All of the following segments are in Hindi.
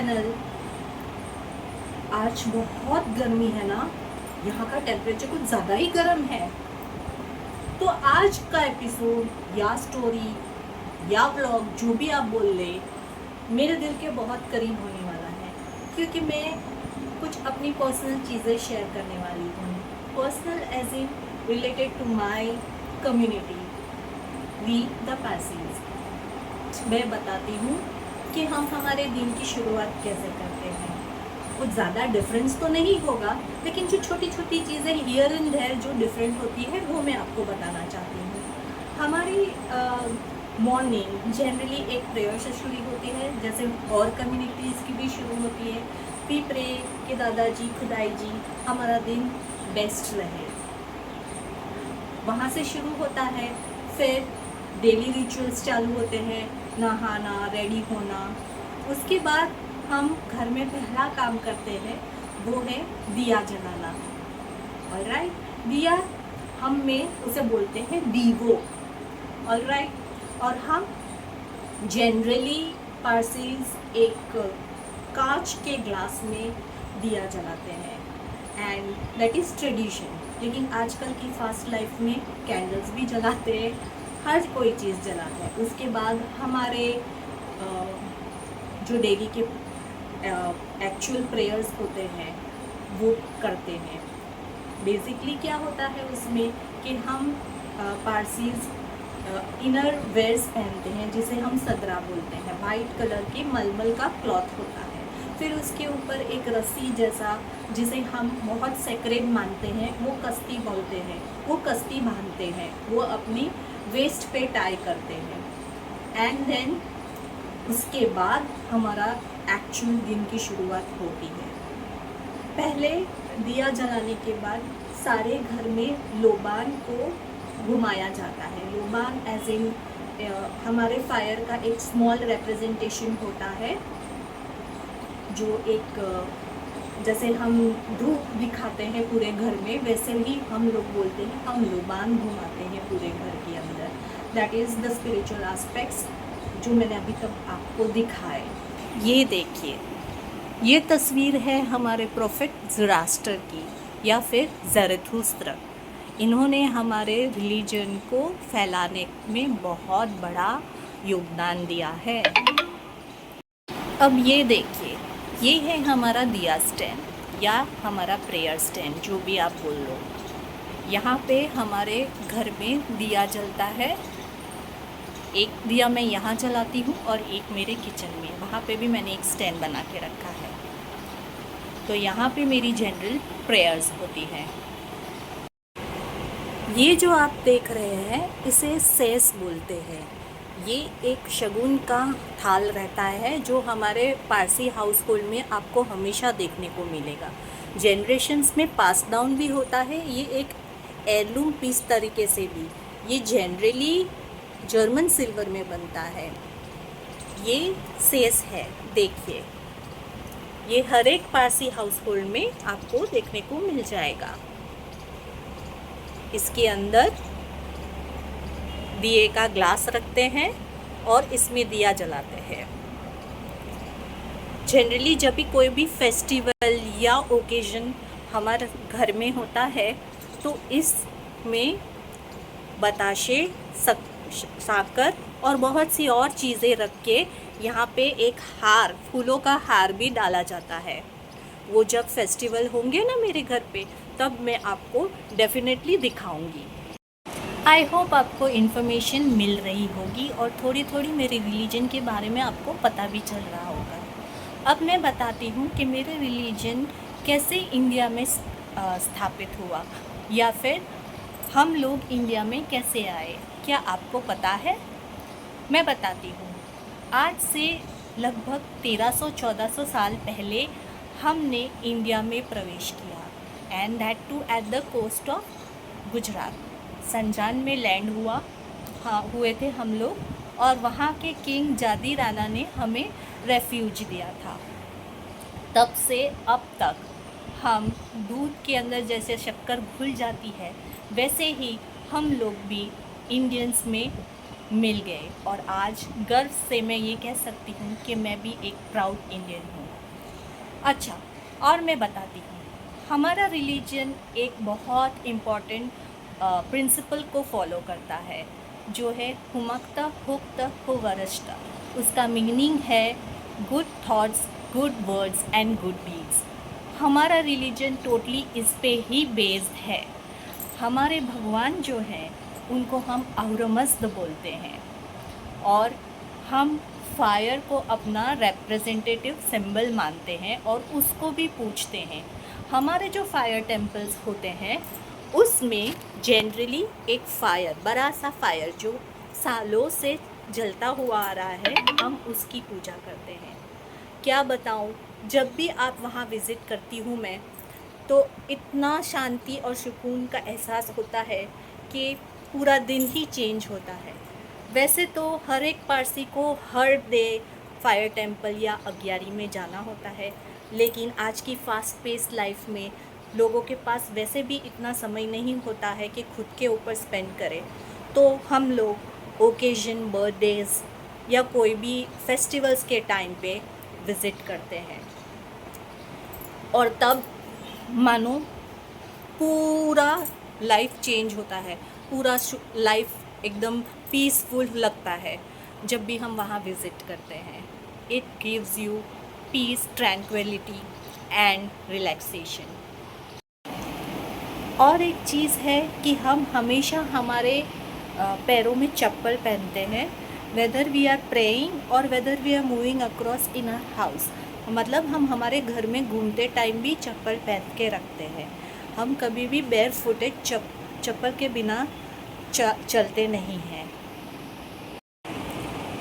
चैनल। आज बहुत गर्मी है ना, यहाँ का टेम्परेचर कुछ ज़्यादा ही गर्म है। तो आज का एपिसोड या स्टोरी या व्लॉग जो भी आप बोल ले, मेरे दिल के बहुत करीब होने वाला है, क्योंकि मैं कुछ अपनी पर्सनल चीज़ें शेयर करने वाली हूँ। Personal as in related to my community, we the Parsis. मैं बताती हूँ कि हम हमारे दिन की शुरुआत कैसे करते हैं। कुछ ज़्यादा डिफरेंस तो नहीं होगा, लेकिन जो छोटी छोटी चीज़ें हियर एंड देयर जो डिफरेंट होती है वो मैं आपको बताना चाहती हूँ। हमारी मॉर्निंग जनरली एक प्रेयर से शुरू होती है, जैसे और कम्युनिटीज़ की भी शुरू होती है। वी प्रे कि दादाजी खुदाई जी हमारा दिन बेस्ट रहे, वहाँ से शुरू होता है। फिर डेली रिचुअल्स चालू होते हैं, नहाना, रेडी होना। उसके बाद हम घर में पहला काम करते हैं वो है दिया जलाना। ऑलराइट, दिया हम में उसे बोलते हैं दीवो। ऑलराइट, और हम जनरली पारसीज एक कांच के ग्लास में दिया जलाते हैं, एंड दैट इज़ ट्रेडिशन। लेकिन आजकल की फास्ट लाइफ में कैंडल्स भी जलाते हैं, हर कोई चीज़ जलाते हैं। उसके बाद हमारे जो डेली के एक्चुअल प्रेयर्स होते हैं वो करते हैं। बेसिकली क्या होता है उसमें कि हम पारसीज इनर वेयर्स पहनते हैं, जिसे हम सदरा बोलते हैं। वाइट कलर के मलमल का क्लॉथ होता है। फिर उसके ऊपर एक रस्सी जैसा, जिसे हम बहुत सेक्रेड मानते हैं, वो कस्ती बोलते हैं, वो कस्ती बांधते हैं, वो अपनी वेस्ट पे टाई करते हैं। एंड देन उसके बाद हमारा एक्चुअल दिन की शुरुआत होती है। पहले दिया जलाने के बाद सारे घर में लोबान को घुमाया जाता है। लोबान एज इन हमारे फायर का एक स्मॉल रिप्रेजेंटेशन होता है, जो एक जैसे हम धूप दिखाते हैं पूरे घर में, वैसे ही हम लोग बोलते हैं हम लोबान घुमाते हैं पूरे घर के अंदर। That is the spiritual aspects जो मैंने अभी तक आपको दिखाए। ये देखिए, ये तस्वीर है हमारे प्रोफेट ज़ोरास्टर की, या फिर ज़रथुस्त्र। इन्होंने हमारे रिलीजन को फैलाने में बहुत बड़ा योगदान दिया है। अब ये देखिए, ये है हमारा दिया स्टैंड या हमारा प्रेयर स्टैंड, जो भी आप बोल लो। यहाँ पे हमारे घर में दिया जलता है। एक दिया मैं यहाँ जलाती हूँ और एक मेरे किचन में, वहाँ पे भी मैंने एक स्टैंड बना के रखा है। तो यहाँ पे मेरी जनरल प्रेयर्स होती हैं। ये जो आप देख रहे हैं इसे सेस बोलते हैं। ये एक शगुन का थाल रहता है, जो हमारे पारसी हाउस होल्ड में आपको हमेशा देखने को मिलेगा। जनरेशन्स में पास डाउन भी होता है। ये एक एयरलूम पीस तरीके से भी, ये जनरली जर्मन सिल्वर में बनता है। ये सेस है, देखिए, ये हर एक पारसी हाउस होल्ड में आपको देखने को मिल जाएगा। इसके अंदर दिए का ग्लास रखते हैं और इसमें दिया जलाते हैं। जनरली जब भी कोई भी फेस्टिवल या ओकेजन हमारे घर में होता है, तो इसमें बताशे, साकर और बहुत सी और चीज़ें रख के यहाँ पे एक हार, फूलों का हार भी डाला जाता है। वो जब फेस्टिवल होंगे ना मेरे घर पे, तब मैं आपको डेफिनेटली दिखाऊंगी। आई होप आपको इन्फॉर्मेशन मिल रही होगी और थोड़ी थोड़ी मेरे रिलीजन के बारे में आपको पता भी चल रहा होगा। अब मैं बताती हूँ कि मेरे रिलीजन कैसे इंडिया में स्थापित हुआ, या फिर हम लोग इंडिया में कैसे आए। क्या आपको पता है? मैं बताती हूँ। आज से लगभग 1300-1400 साल पहले हमने इंडिया में प्रवेश किया, and that too at the coast of Gujarat. Sanjan में लैंड हुए थे हम लोग, और वहाँ के किंग जादी राणा ने हमें रेफ्यूज दिया था। तब से अब तक हम दूध के अंदर जैसे शक्कर घुल जाती है, वैसे ही हम लोग भी इंडियंस में मिल गए। और आज गर्व से मैं ये कह सकती हूँ कि मैं भी एक प्राउड इंडियन हूँ। अच्छा, और मैं बताती हूँ, हमारा रिलीजन एक बहुत इम्पॉर्टेंट प्रिंसिपल को फॉलो करता है, जो है हुमक्ता हुक्ता हुवरश्ता। उसका मीनिंग है good thoughts, good words and good deeds. हमारा रिलीजन टोटली इस पे ही बेस्ड है। हमारे भगवान जो हैं उनको हम अहुरमज़्द बोलते हैं, और हम फायर को अपना रिप्रेजेंटेटिव सिंबल मानते हैं और उसको भी पूछते हैं। हमारे जो फायर टेम्पल्स होते हैं उसमें जनरली एक फायर, बड़ा सा फायर जो सालों से जलता हुआ आ रहा है, हम उसकी पूजा करते हैं। क्या बताऊं, जब भी आप वहाँ विज़िट करती हूँ मैं, तो इतना शांति और सुकून का एहसास होता है कि पूरा दिन ही चेंज होता है। वैसे तो हर एक पारसी को हर डे फायर टेम्पल या अग्यारी में जाना होता है, लेकिन आज की फास्ट पेस लाइफ में लोगों के पास वैसे भी इतना समय नहीं होता है कि खुद के ऊपर स्पेंड करें। तो हम लोग ओकेजन, बर्थडेज़ या कोई भी फेस्टिवल्स के टाइम पे विज़िट करते हैं, और तब मानो पूरा लाइफ चेंज होता है, पूरा लाइफ एकदम पीसफुल लगता है जब भी हम वहाँ विज़िट करते हैं। It gives you peace, tranquillity and relaxation. और एक चीज़ है कि हम हमेशा हमारे पैरों में चप्पल पहनते हैं, वेदर वी आर प्रेइंग और whether we are moving across in our house. मतलब हम हमारे घर में घूमते टाइम भी चप्पल पहन के रखते हैं। हम कभी भी बेयर फुटेड चप्पल के बिना चलते नहीं हैं।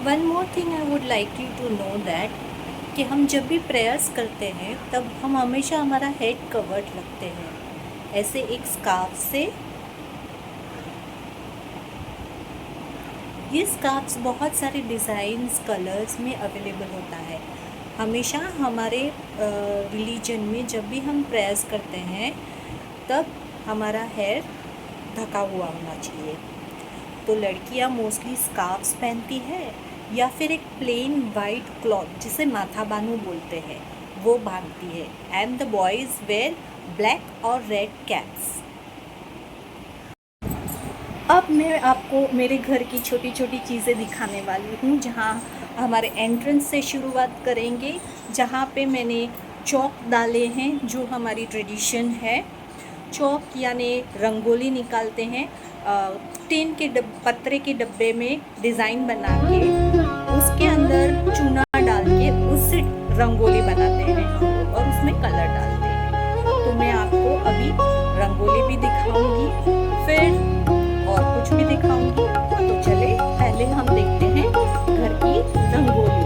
One more thing I would like you to know that कि हम जब भी प्रेयर्स करते हैं तब हम हमेशा हमारा हेड कवर्ड रखते हैं, ऐसे एक स्कार्फ से। ये स्कार्फ्स बहुत सारे डिज़ाइंस, कलर्स में अवेलेबल होता है। हमेशा हमारे रिलीजन में जब भी हम प्रेयर्स करते हैं तब हमारा हेयर ढका हुआ होना चाहिए। तो लड़कियां मोस्टली स्कार्फ्स पहनती है या फिर एक प्लेन वाइट क्लॉथ जिसे माथा बानू बोलते हैं वो बांधती है, and the boys wear black और रेड कैप्स। अब मैं आपको मेरे घर की छोटी छोटी चीज़ें दिखाने वाली हूँ, जहाँ हमारे एंट्रेंस से शुरुआत करेंगे, जहाँ पे मैंने चौक डाले हैं जो हमारी ट्रेडिशन है। चौक यानी रंगोली निकालते हैं, टिन के पत्रे के डब्बे में डिज़ाइन बना के उसके अंदर चूना डाल के उससे रंगोली बनाते हैं हम लोग, और उसमें कलर डालते हैं। तो मैं आपको अभी रंगोली भी दिखाऊंगी, फिर और कुछ भी दिखाऊंगी। तो चले पहले हम देखते हैं घर की रंगोली।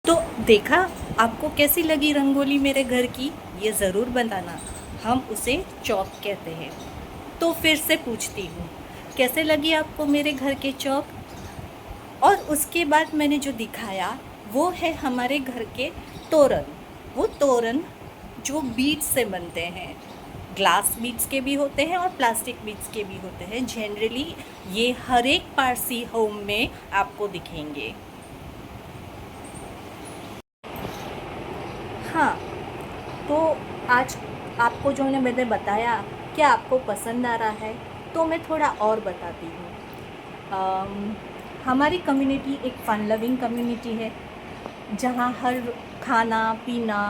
तो देखा आपको कैसी लगी रंगोली मेरे घर की, ये ज़रूर बताना। हम उसे चौक कहते हैं। तो फिर से पूछती हूँ, कैसे लगी आपको मेरे घर के चौक? और उसके बाद मैंने जो दिखाया वो है हमारे घर के तोरण। वो तोरण जो बीड्स से बनते हैं, ग्लास बीड्स के भी होते हैं और प्लास्टिक बीड्स के भी होते हैं। जनरली ये हर एक पारसी होम में आपको दिखेंगे। हाँ, तो आज आपको जो मैंने बताया क्या आपको पसंद आ रहा है, तो मैं थोड़ा और बताती हूँ। हमारी कम्युनिटी एक फ़न लविंग कम्युनिटी है, जहाँ हर खाना पीना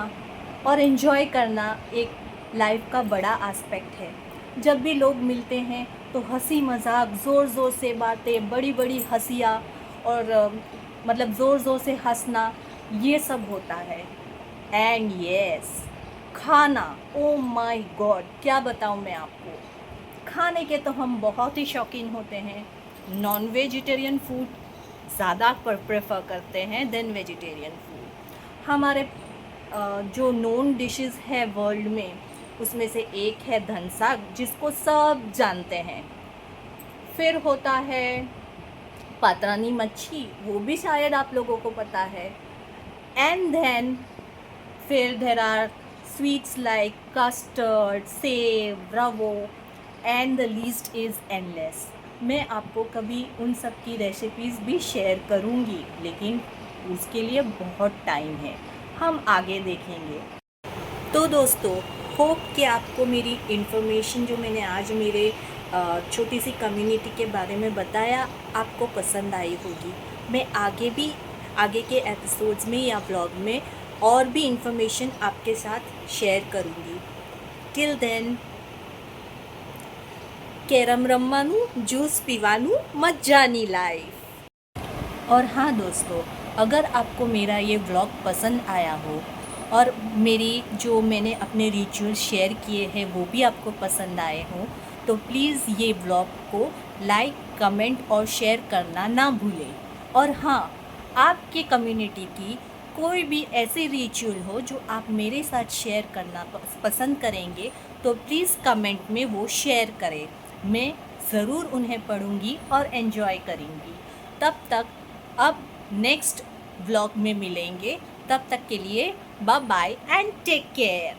और एंजॉय करना एक लाइफ का बड़ा एस्पेक्ट है। जब भी लोग मिलते हैं तो हंसी मजाक, ज़ोर ज़ोर से बातें, बड़ी बड़ी हंसियाँ और मतलब ज़ोर ज़ोर से हंसना, ये सब होता है। एंड यस, खाना, ओ माय गॉड, क्या बताऊँ मैं आपको। खाने के तो हम बहुत ही शौकीन होते हैं। नॉन वेजिटेरियन फूड ज़्यादा प्रेफर करते हैं देन वेजिटेरियन फूड। हमारे जो नॉन डिशेस है वर्ल्ड में, उसमें से एक है धनसाग, जिसको सब जानते हैं। फिर होता है पात्रानी मच्छी, वो भी शायद आप लोगों को पता है। एंड देन फिर there are sweets like custard, sev, ravo, and the list is endless. मैं आपको कभी उन सब की रेसिपीज़ भी शेयर करूँगी, लेकिन उसके लिए बहुत टाइम है, हम आगे देखेंगे। तो दोस्तों, होप कि आपको मेरी इन्फॉर्मेशन जो मैंने आज मेरे छोटी सी कम्युनिटी के बारे में बताया, आपको पसंद आई होगी। मैं आगे के एपिसोड्स में या ब्लॉग में और भी इन्फॉर्मेशन आपके साथ शेयर करूँगी। टिल देन, कैरम रमवानू, जूस पीवानू, मज्जानी लाइफ। और हाँ दोस्तों, अगर आपको मेरा ये व्लॉग पसंद आया हो और मैंने अपने रिचुअल शेयर किए हैं वो भी आपको पसंद आए हों, तो प्लीज़ ये व्लॉग को लाइक, कमेंट और शेयर करना ना भूलें। और हाँ, आपके कम्युनिटी की कोई भी ऐसे रिचुअल हो जो आप मेरे साथ शेयर करना पसंद करेंगे, तो प्लीज़ कमेंट में वो शेयर करें। मैं ज़रूर उन्हें पढ़ूंगी और एंजॉय करूंगी। तब तक अब नेक्स्ट व्लॉग में मिलेंगे। तब तक के लिए bye bye and take care.